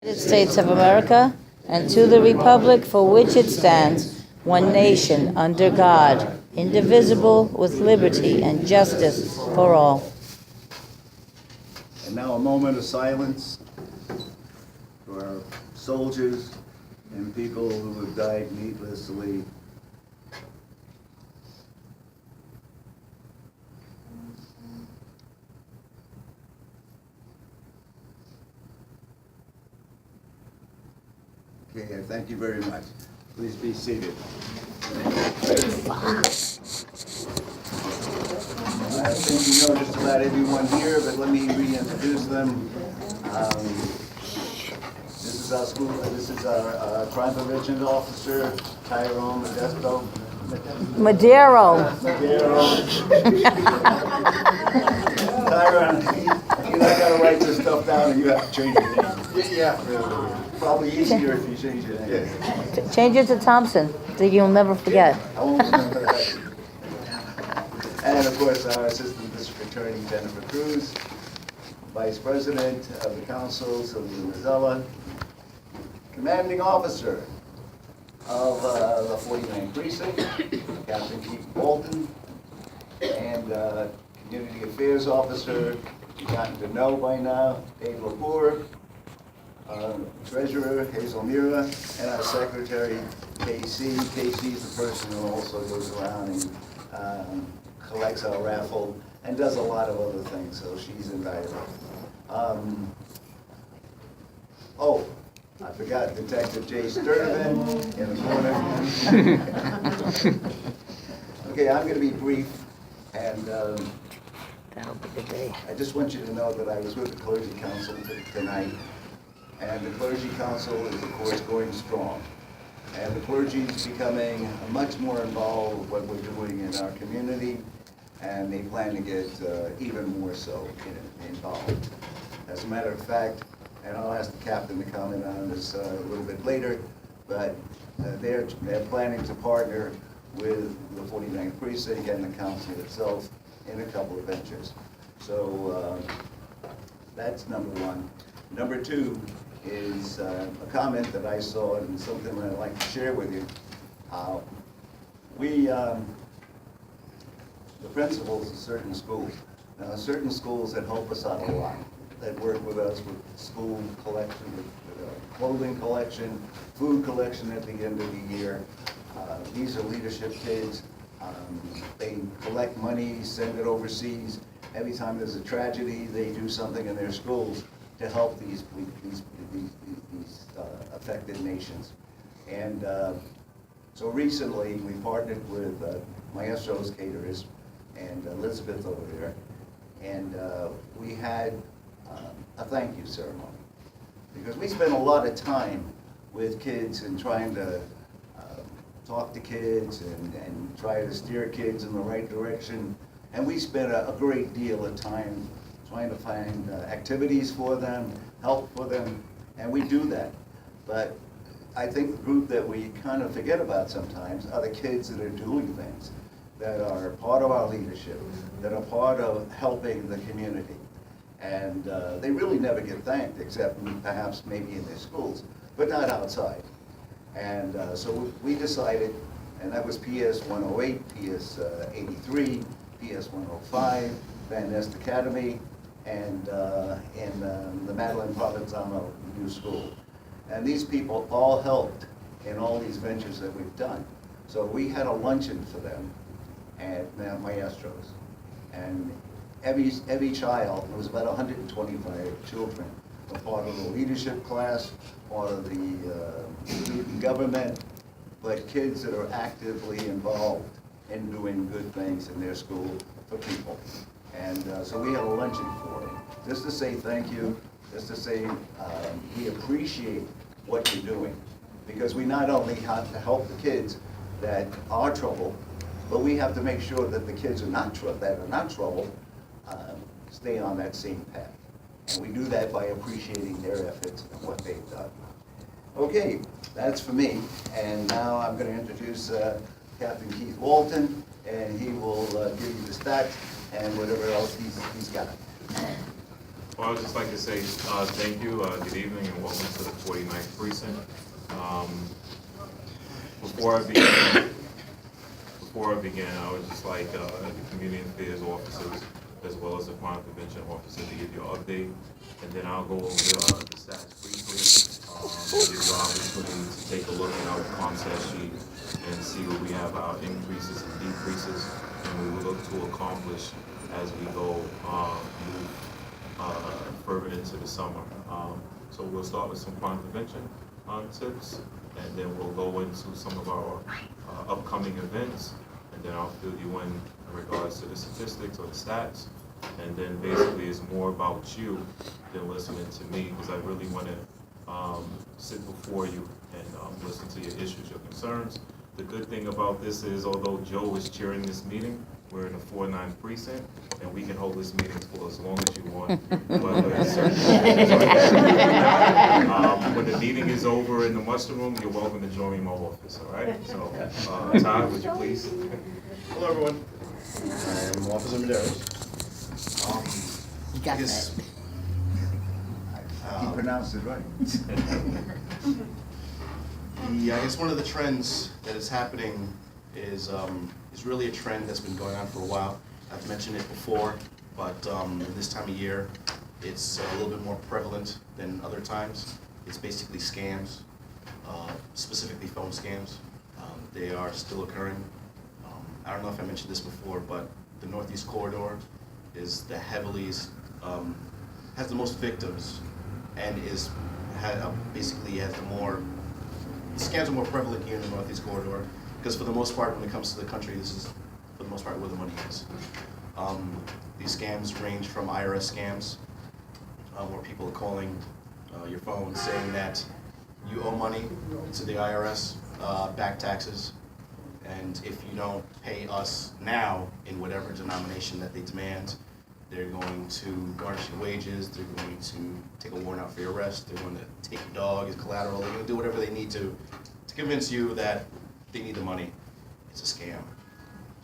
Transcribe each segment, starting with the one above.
United States of America, and to the republic for which it stands, one nation, under God, indivisible, with liberty and justice for all. And now a moment of silence for our soldiers and people who have died needlessly. Okay, thank you very much. Please be seated. I think you know just about everyone here, but let me reintroduce them. This is our crime prevention officer, Tyrone Modesto. Madero. Tyrone, you know, I gotta write this stuff down and you have to change your name. Yeah. Probably easier if you change your name. Change it to Thompson, so you'll never forget. I won't remember that. And of course, our Assistant District Attorney, Jennifer Cruz, Vice President of the Council, Sylvia Mazzella, Commanding Officer of the 49th Precinct, Captain Keith Walton, and Community Affairs Officer, you've gotten to know by now, Dave Lepore, Treasurer, Hazel Mira, and our Secretary, Casey. Casey's the person who also goes around and collects our raffle and does a lot of other things, so she's invaluable. Oh, I forgot Detective Jay Sturtevant in the corner. Okay, I'm going to be brief, and That'll be the day. I just want you to know that I was with the Clergy Council tonight, and the Clergy Council is, of course, going strong. And the clergy is becoming much more involved with what we're doing in our community, and they plan to get even more so involved. As a matter of fact, and I'll ask the captain to comment on this a little bit later, but they're planning to partner with the 49th Precinct and the council itself in a couple of ventures. So that's number one. Number two is a comment that I saw and something that I'd like to share with you. The principals of certain schools, now certain schools that help us out a lot, that work with us with school collection, with clothing collection, food collection at the end of the year. These are leadership kids. They collect money, send it overseas. Every time there's a tragedy, they do something in their schools to help these affected nations. And so recently, we partnered with Maestro's Caterers and Elizabeth over there, and we had a thank you ceremony. Because we spend a lot of time with kids and trying to talk to kids and try to steer kids in the right direction. And we spend a great deal of time trying to find activities for them, help for them, and we do that. But I think the group that we kind of forget about sometimes are the kids that are doing things, that are part of our leadership, that are part of helping the community. And they really never get thanked, except perhaps maybe in their schools, but not outside. And so we decided, and that was PS 108, PS 83, PS 105, Van Nest Academy, and in the Madeline Provenzano New School. And these people all helped in all these ventures that we've done. So we had a luncheon for them at Maestro's. And every child, there was about 125 children, were part of the leadership class, part of the student government, but kids that are actively involved in doing good things in their school for people. And so we had a luncheon for them, just to say thank you, just to say we appreciate what you're doing. Because we not only have to help the kids that are troubled, but we have to make sure that the kids that are not troubled stay on that same path. And we do that by appreciating their efforts and what they've done. Okay, that's for me. And now I'm going to introduce Captain Keith Walton, and he will give you the stats and whatever else he's got. Well, I'd just like to say thank you, good evening, and welcome to the 49th Precinct. Before I began, I would just like the community affairs officers as well as the crime prevention officer to give you an update, and then I'll go over the stats briefly. Give you an opportunity to take a look at our concept sheet and see where we have our increases and decreases, and we will look to accomplish as we go move further into the summer. So we'll start with some crime prevention tips, and then we'll go into some of our upcoming events, and then I'll fill you in regards to the statistics or the stats, and then basically it's more about you than listening to me, because I really want to sit before you and listen to your issues, your concerns. The good thing about this is, although Joe is chairing this meeting, we're in the 49th precinct, and we can hold this meeting for as long as you want. When the meeting is over in the muster room, you're welcome to join me in my office, all right? So, Todd, would you please? Hello, everyone. I'm Officer Medeiros. You got Yes. that. He pronounced it right. I guess one of the trends that is happening is really a trend that's been going on for a while. I've mentioned it before, but this time of year, it's a little bit more prevalent than other times. It's basically scams, specifically phone scams. They are still occurring. I don't know if I mentioned this before, but the Northeast Corridor is the has the most victims, and basically has the scams are more prevalent here in the Northeast Corridor, because for the most part, when it comes to the country, this is for the most part where the money is. These scams range from IRS scams, where people are calling your phone saying that you owe money to the IRS, back taxes, and if you don't pay us now in whatever denomination that they demand, they're going to garnish your wages, they're going to take a warrant out for your arrest, they're going to take your dog as collateral, they're going to do whatever they need to convince you that they need the money. It's a scam.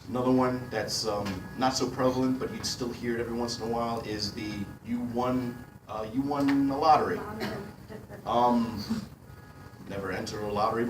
Another one that's not so prevalent, but you'd still hear it every once in a while, is the you won the lottery. Never enter a lottery